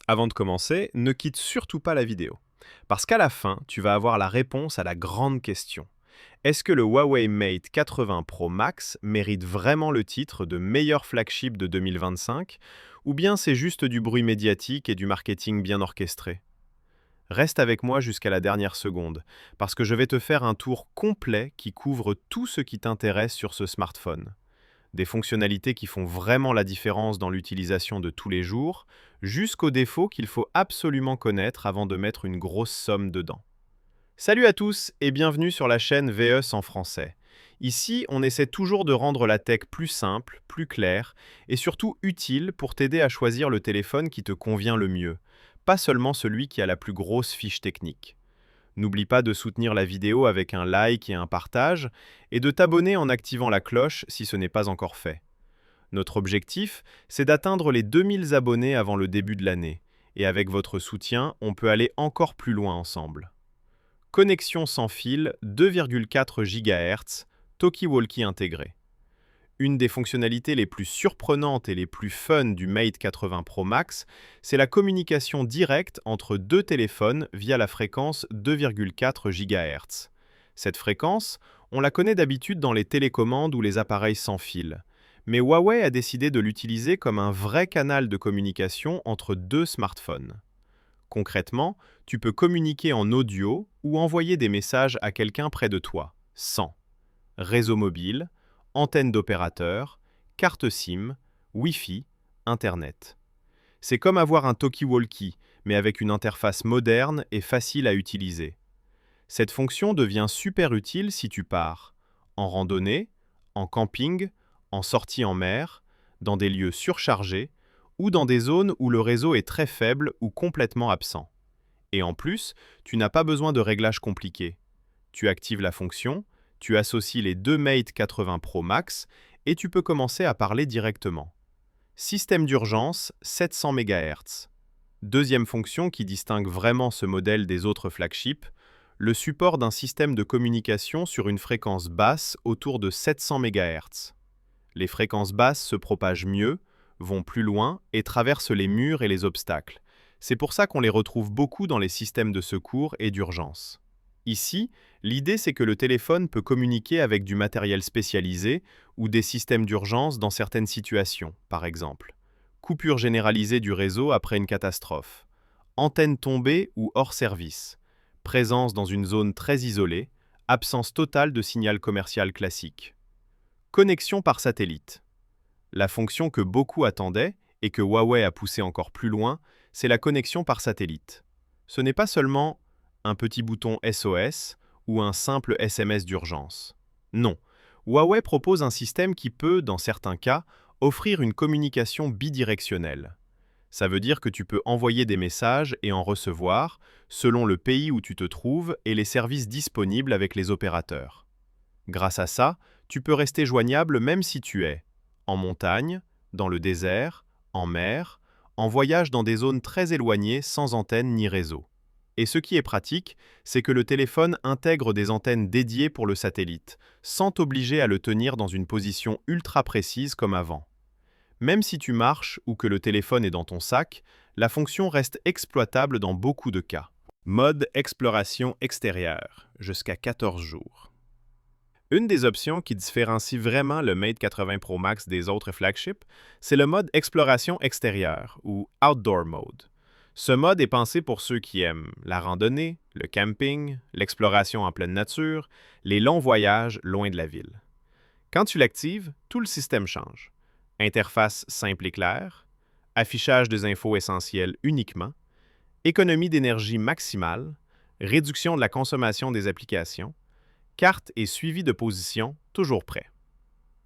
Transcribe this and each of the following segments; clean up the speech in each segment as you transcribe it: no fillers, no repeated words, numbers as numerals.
Avant de commencer, ne quitte surtout pas la vidéo. Parce qu'à la fin, tu vas avoir la réponse à la grande question. Est-ce que le Huawei Mate 80 Pro Max mérite vraiment le titre de meilleur flagship de 2025 ou bien c'est juste du bruit médiatique et du marketing bien orchestré? Reste avec moi jusqu'à la dernière seconde, parce que je vais te faire un tour complet qui couvre tout ce qui t'intéresse sur ce smartphone. Des fonctionnalités qui font vraiment la différence dans l'utilisation de tous les jours, jusqu'aux défauts qu'il faut absolument connaître avant de mettre une grosse somme dedans. Salut à tous et bienvenue sur la chaîne VES en français. Ici, on essaie toujours de rendre la tech plus simple, plus claire et surtout utile pour t'aider à choisir le téléphone qui te convient le mieux, pas seulement celui qui a la plus grosse fiche technique. N'oublie pas de soutenir la vidéo avec un like et un partage, et de t'abonner en activant la cloche si ce n'est pas encore fait. Notre objectif, c'est d'atteindre les 2000 abonnés avant le début de l'année, et avec votre soutien, on peut aller encore plus loin ensemble. Connexion sans fil 2,4 GHz, talkie-walkie intégré. Une des fonctionnalités les plus surprenantes et les plus fun du Mate 80 Pro Max, c'est la communication directe entre deux téléphones via la fréquence 2,4 GHz. Cette fréquence, on la connaît d'habitude dans les télécommandes ou les appareils sans fil. Mais Huawei a décidé de l'utiliser comme un vrai canal de communication entre deux smartphones. Concrètement, tu peux communiquer en audio ou envoyer des messages à quelqu'un près de toi, sans réseau mobile, antenne d'opérateur, carte SIM, Wi-Fi, Internet. C'est comme avoir un talkie-walkie, mais avec une interface moderne et facile à utiliser. Cette fonction devient super utile si tu pars en randonnée, en camping, en sortie en mer, dans des lieux surchargés ou dans des zones où le réseau est très faible ou complètement absent. Et en plus, tu n'as pas besoin de réglages compliqués. Tu actives la fonction, tu associes les deux Mate 80 Pro Max et tu peux commencer à parler directement. Système d'urgence 700 MHz. Deuxième fonction qui distingue vraiment ce modèle des autres flagships, le support d'un système de communication sur une fréquence basse autour de 700 MHz. Les fréquences basses se propagent mieux, vont plus loin et traversent les murs et les obstacles. C'est pour ça qu'on les retrouve beaucoup dans les systèmes de secours et d'urgence. Ici, l'idée c'est que le téléphone peut communiquer avec du matériel spécialisé ou des systèmes d'urgence dans certaines situations, par exemple. Coupure généralisée du réseau après une catastrophe. Antenne tombée ou hors service. Présence dans une zone très isolée. Absence totale de signal commercial classique. Connexion par satellite. La fonction que beaucoup attendaient et que Huawei a poussée encore plus loin, c'est la connexion par satellite. Ce n'est pas seulement un petit bouton SOS ou un simple SMS d'urgence. Non, Huawei propose un système qui peut, dans certains cas, offrir une communication bidirectionnelle. Ça veut dire que tu peux envoyer des messages et en recevoir, selon le pays où tu te trouves et les services disponibles avec les opérateurs. Grâce à ça, tu peux rester joignable même si tu es en montagne, dans le désert, en mer, en voyage dans des zones très éloignées sans antenne ni réseau. Et ce qui est pratique, c'est que le téléphone intègre des antennes dédiées pour le satellite, sans t'obliger à le tenir dans une position ultra précise comme avant. Même si tu marches ou que le téléphone est dans ton sac, la fonction reste exploitable dans beaucoup de cas. Mode exploration extérieure, jusqu'à 14 jours. Une des options qui différencie vraiment le Mate 80 Pro Max des autres flagships, c'est le mode exploration extérieure, ou Outdoor Mode. Ce mode est pensé pour ceux qui aiment la randonnée, le camping, l'exploration en pleine nature, les longs voyages loin de la ville. Quand tu l'actives, tout le système change. Interface simple et claire, affichage des infos essentielles uniquement, économie d'énergie maximale, réduction de la consommation des applications, carte et suivi de position toujours prêt.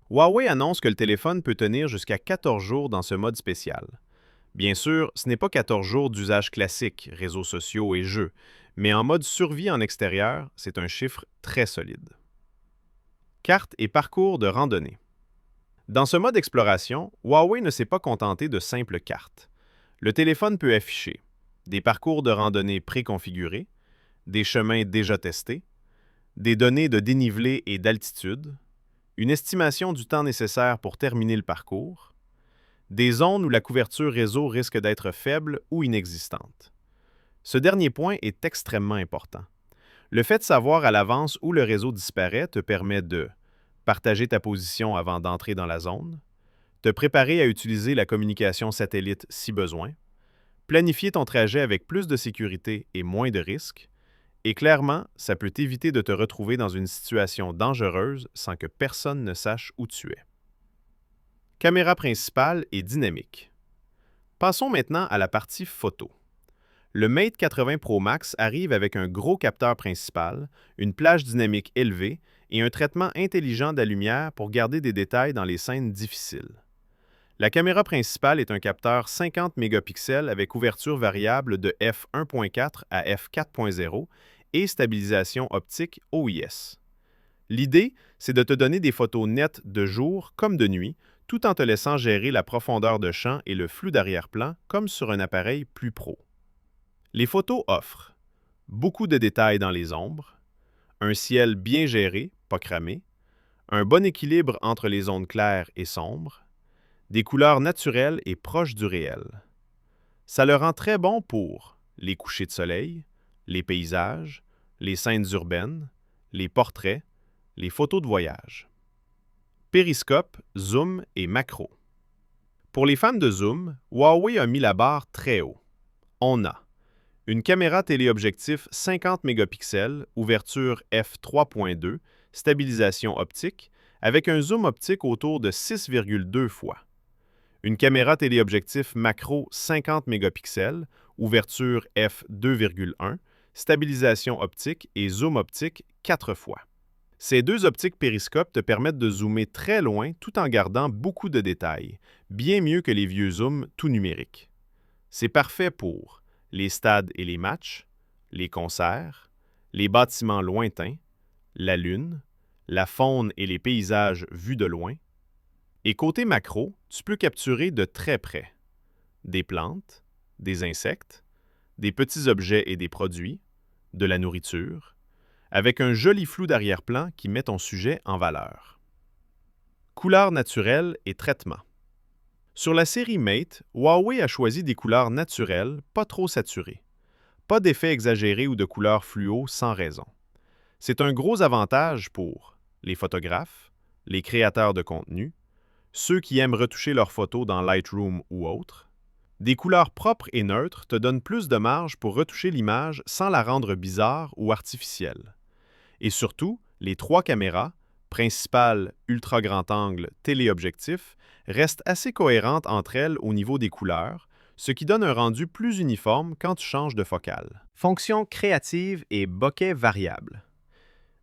Huawei annonce que le téléphone peut tenir jusqu'à 14 jours dans ce mode spécial. Bien sûr, ce n'est pas 14 jours d'usage classique, réseaux sociaux et jeux, mais en mode survie en extérieur, c'est un chiffre très solide. Carte et parcours de randonnée. Dans ce mode exploration, Huawei ne s'est pas contenté de simples cartes. Le téléphone peut afficher des parcours de randonnée préconfigurés, des chemins déjà testés, des données de dénivelé et d'altitude, une estimation du temps nécessaire pour terminer le parcours, des zones où la couverture réseau risque d'être faible ou inexistante. Ce dernier point est extrêmement important. Le fait de savoir à l'avance où le réseau disparaît te permet de partager ta position avant d'entrer dans la zone, te préparer à utiliser la communication satellite si besoin, planifier ton trajet avec plus de sécurité et moins de risques, et clairement, ça peut t'éviter de te retrouver dans une situation dangereuse sans que personne ne sache où tu es. Caméra principale et dynamique. Passons maintenant à la partie photo. Le Mate 80 Pro Max arrive avec un gros capteur principal, une plage dynamique élevée et un traitement intelligent de la lumière pour garder des détails dans les scènes difficiles. La caméra principale est un capteur 50 mégapixels avec ouverture variable de f1.4 à f4.0 et stabilisation optique OIS. L'idée, c'est de te donner des photos nettes de jour comme de nuit, tout en te laissant gérer la profondeur de champ et le flou d'arrière-plan comme sur un appareil plus pro. Les photos offrent beaucoup de détails dans les ombres, un ciel bien géré, pas cramé, un bon équilibre entre les zones claires et sombres, des couleurs naturelles et proches du réel. Ça le rend très bon pour les couchers de soleil, les paysages, les scènes urbaines, les portraits, les photos de voyage. Périscope, zoom et macro. Pour les fans de zoom, Huawei a mis la barre très haut. On a une caméra téléobjectif 50 mégapixels, ouverture f3.2, stabilisation optique, avec un zoom optique autour de 6,2 fois. Une caméra téléobjectif macro 50 mégapixels, ouverture f2,1, stabilisation optique et zoom optique 4 fois. Ces deux optiques périscopes te permettent de zoomer très loin tout en gardant beaucoup de détails, bien mieux que les vieux zooms tout numériques. C'est parfait pour les stades et les matchs, les concerts, les bâtiments lointains, la lune, la faune et les paysages vus de loin. Et côté macro, tu peux capturer de très près des plantes, des insectes, des petits objets et des produits, de la nourriture, avec un joli flou d'arrière-plan qui met ton sujet en valeur. Couleurs naturelles et traitement. Sur la série Mate, Huawei a choisi des couleurs naturelles, pas trop saturées. Pas d'effets exagérés ou de couleurs fluo sans raison. C'est un gros avantage pour les photographes, les créateurs de contenu, ceux qui aiment retoucher leurs photos dans Lightroom ou autre. Des couleurs propres et neutres te donnent plus de marge pour retoucher l'image sans la rendre bizarre ou artificielle. Et surtout, les trois caméras, principale, ultra grand angle, téléobjectif, restent assez cohérentes entre elles au niveau des couleurs, ce qui donne un rendu plus uniforme quand tu changes de focale. Fonction créative et bokeh variable.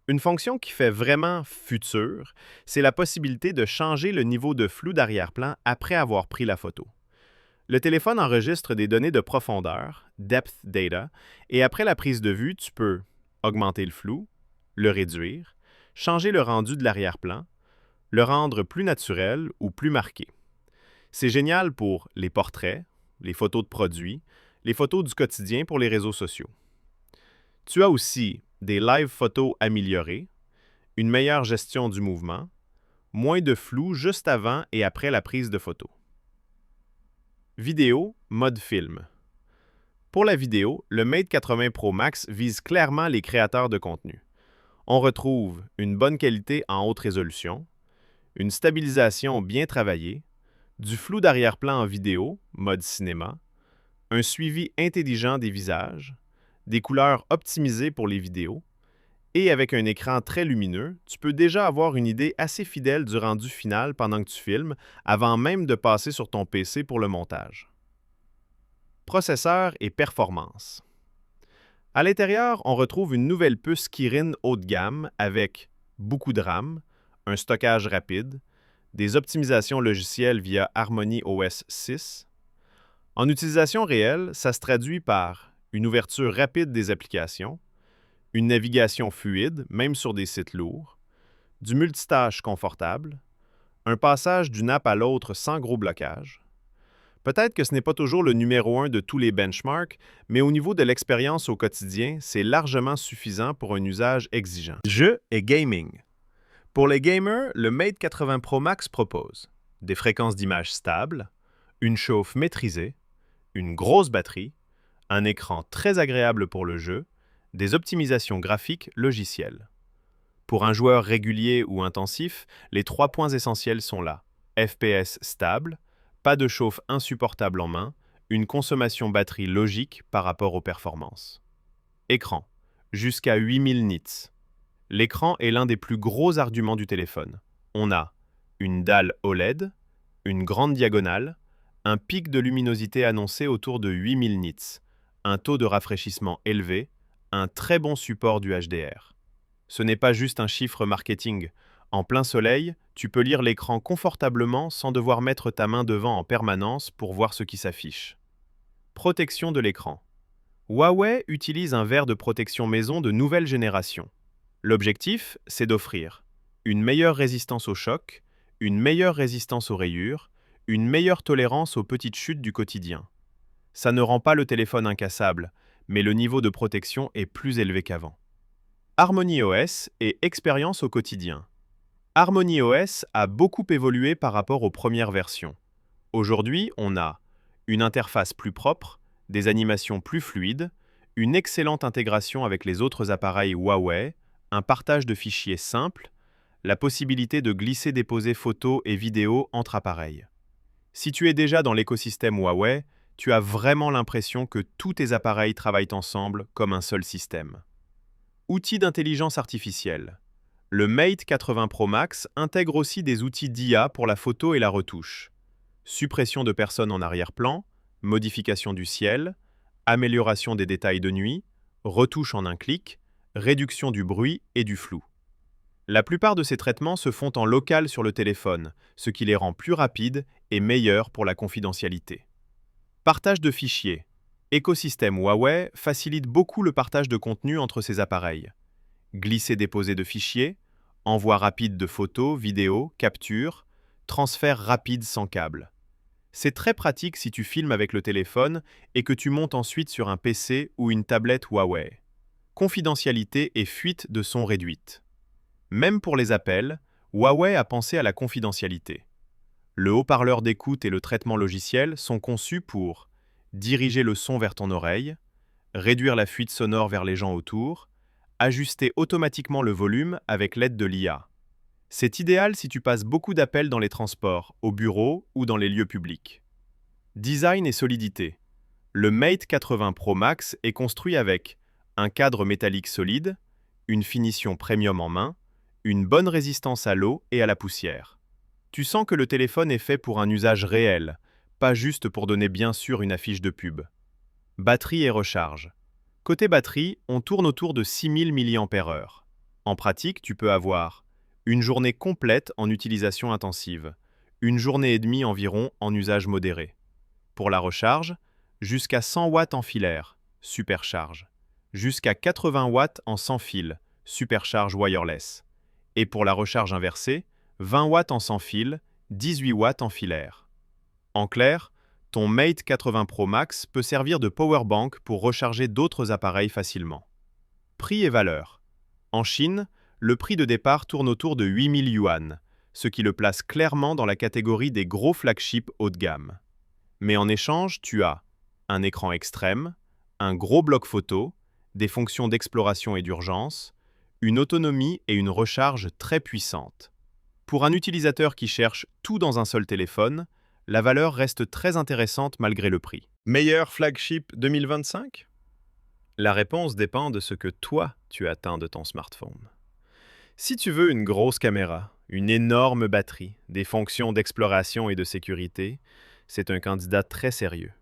Une fonction qui fait vraiment futur, c'est la possibilité de changer le niveau de flou d'arrière-plan après avoir pris la photo. Le téléphone enregistre des données de profondeur, depth data, et après la prise de vue, tu peux augmenter le flou, le réduire, changer le rendu de l'arrière-plan, le rendre plus naturel ou plus marqué. C'est génial pour les portraits, les photos de produits, les photos du quotidien pour les réseaux sociaux. Tu as aussi des live photos améliorées, une meilleure gestion du mouvement, moins de flou juste avant et après la prise de photo. Vidéo, mode film. Pour la vidéo, le Mate 80 Pro Max vise clairement les créateurs de contenu. On retrouve une bonne qualité en haute résolution, une stabilisation bien travaillée, du flou d'arrière-plan en vidéo, mode cinéma, un suivi intelligent des visages, des couleurs optimisées pour les vidéos, et avec un écran très lumineux, tu peux déjà avoir une idée assez fidèle du rendu final pendant que tu filmes, avant même de passer sur ton PC pour le montage. Processeur et performance. À l'intérieur, on retrouve une nouvelle puce Kirin haut de gamme avec beaucoup de RAM, un stockage rapide, des optimisations logicielles via Harmony OS 6. En utilisation réelle, ça se traduit par une ouverture rapide des applications, une navigation fluide, même sur des sites lourds, du multitâche confortable, un passage d'une app à l'autre sans gros blocage. Peut-être que ce n'est pas toujours le numéro 1 de tous les benchmarks, mais au niveau de l'expérience au quotidien, c'est largement suffisant pour un usage exigeant. Jeux et gaming. Pour les gamers, le Mate 80 Pro Max propose des fréquences d'image stables, Une chauffe maîtrisée, une grosse batterie, un écran très agréable pour le jeu, des optimisations graphiques logicielles. Pour un joueur régulier ou intensif, les 3 points essentiels sont là. FPS stable, pas de chauffe insupportable en main, une consommation batterie logique par rapport aux performances. Écran, jusqu'à 8000 nits. L'écran est l'un des plus gros arguments du téléphone. On a une dalle OLED, une grande diagonale, un pic de luminosité annoncé autour de 8000 nits, un taux de rafraîchissement élevé, un très bon support du HDR. Ce n'est pas juste un chiffre marketing. En plein soleil, tu peux lire l'écran confortablement sans devoir mettre ta main devant en permanence pour voir ce qui s'affiche. Protection de l'écran. Huawei utilise un verre de protection maison de nouvelle génération. L'objectif, c'est d'offrir une meilleure résistance au choc, une meilleure résistance aux rayures, une meilleure tolérance aux petites chutes du quotidien. Ça ne rend pas le téléphone incassable, mais le niveau de protection est plus élevé qu'avant. HarmonyOS et expérience au quotidien. HarmonyOS a beaucoup évolué par rapport aux premières versions. Aujourd'hui, on a une interface plus propre, des animations plus fluides, une excellente intégration avec les autres appareils Huawei, un partage de fichiers simple, la possibilité de glisser-déposer photos et vidéos entre appareils. Si tu es déjà dans l'écosystème Huawei, tu as vraiment l'impression que tous tes appareils travaillent ensemble comme un seul système. Outils d'intelligence artificielle. Le Mate 80 Pro Max intègre aussi des outils d'IA pour la photo et la retouche. Suppression de personnes en arrière-plan, modification du ciel, amélioration des détails de nuit, retouche en un clic, réduction du bruit et du flou. La plupart de ces traitements se font en local sur le téléphone, ce qui les rend plus rapides et meilleurs pour la confidentialité. Partage de fichiers. Écosystème Huawei facilite beaucoup le partage de contenu entre ces appareils. Glisser-déposer de fichiers, envoi rapide de photos, vidéos, captures, transfert rapide sans câble. C'est très pratique si tu filmes avec le téléphone et que tu montes ensuite sur un PC ou une tablette Huawei. Confidentialité et fuite de son réduite. Même pour les appels, Huawei a pensé à la confidentialité. Le haut-parleur d'écoute et le traitement logiciel sont conçus pour diriger le son vers ton oreille, réduire la fuite sonore vers les gens autour, ajuster automatiquement le volume avec l'aide de l'IA. C'est idéal si tu passes beaucoup d'appels dans les transports, au bureau ou dans les lieux publics. Design et solidité. Le Mate 80 Pro Max est construit avec un cadre métallique solide, une finition premium en main, une bonne résistance à l'eau et à la poussière. Tu sens que le téléphone est fait pour un usage réel, pas juste pour donner bien sûr une affiche de pub. Batterie et recharge. Côté batterie, on tourne autour de 6000 mAh. En pratique, tu peux avoir une journée complète en utilisation intensive, une journée et demie environ en usage modéré. Pour la recharge, jusqu'à 100 watts en filaire, supercharge, jusqu'à 80 watts en sans fil, supercharge wireless. Et pour la recharge inversée, 20 watts en sans fil, 18 watts en filaire. En clair, ton Mate 80 Pro Max peut servir de powerbank pour recharger d'autres appareils facilement. Prix et valeur. En Chine, le prix de départ tourne autour de 8000 yuan, ce qui le place clairement dans la catégorie des gros flagships haut de gamme. Mais en échange, tu as un écran extrême, un gros bloc photo, des fonctions d'exploration et d'urgence, une autonomie et une recharge très puissantes. Pour un utilisateur qui cherche tout dans un seul téléphone, la valeur reste très intéressante malgré le prix. Meilleur flagship 2025? La réponse dépend de ce que toi, tu attends de ton smartphone. Si tu veux une grosse caméra, une énorme batterie, des fonctions d'exploration et de sécurité, c'est un candidat très sérieux.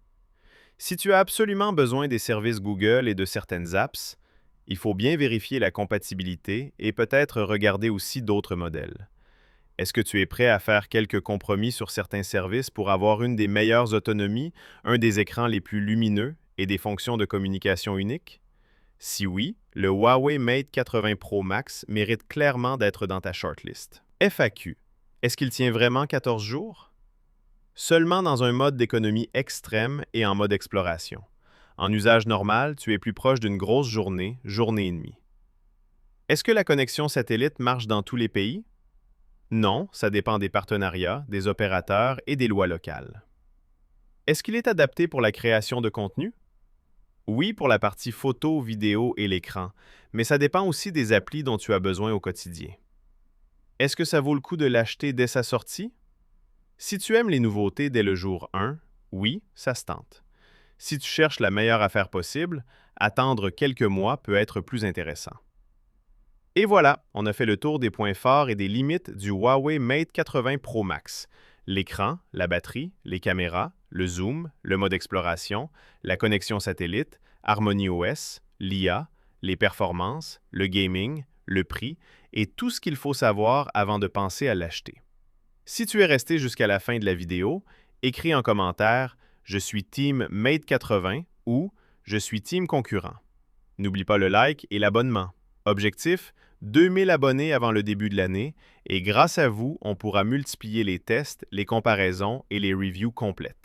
Si tu as absolument besoin des services Google et de certaines apps, il faut bien vérifier la compatibilité et peut-être regarder aussi d'autres modèles. Est-ce que tu es prêt à faire quelques compromis sur certains services pour avoir une des meilleures autonomies, un des écrans les plus lumineux et des fonctions de communication uniques? Si oui, le Huawei Mate 80 Pro Max mérite clairement d'être dans ta shortlist. FAQ. Est-ce qu'il tient vraiment 14 jours? Seulement dans un mode d'économie extrême et en mode exploration. En usage normal, tu es plus proche d'une grosse journée, journée et demie. Est-ce que la connexion satellite marche dans tous les pays? Non, ça dépend des partenariats, des opérateurs et des lois locales. Est-ce qu'il est adapté pour la création de contenu? Oui, pour la partie photo, vidéo et l'écran, mais ça dépend aussi des applis dont tu as besoin au quotidien. Est-ce que ça vaut le coup de l'acheter dès sa sortie? Si tu aimes les nouveautés dès le jour 1, oui, ça se tente. Si tu cherches la meilleure affaire possible, attendre quelques mois peut être plus intéressant. Et voilà, on a fait le tour des points forts et des limites du Huawei Mate 80 Pro Max. L'écran, la batterie, les caméras, le zoom, le mode exploration, la connexion satellite, Harmony OS, l'IA, les performances, le gaming, le prix et tout ce qu'il faut savoir avant de penser à l'acheter. Si tu es resté jusqu'à la fin de la vidéo, écris en commentaire « Je suis Team Mate 80 » ou « Je suis Team concurrent ». N'oublie pas le like et l'abonnement. Objectif, 2000 abonnés avant le début de l'année et grâce à vous, on pourra multiplier les tests, les comparaisons et les reviews complètes.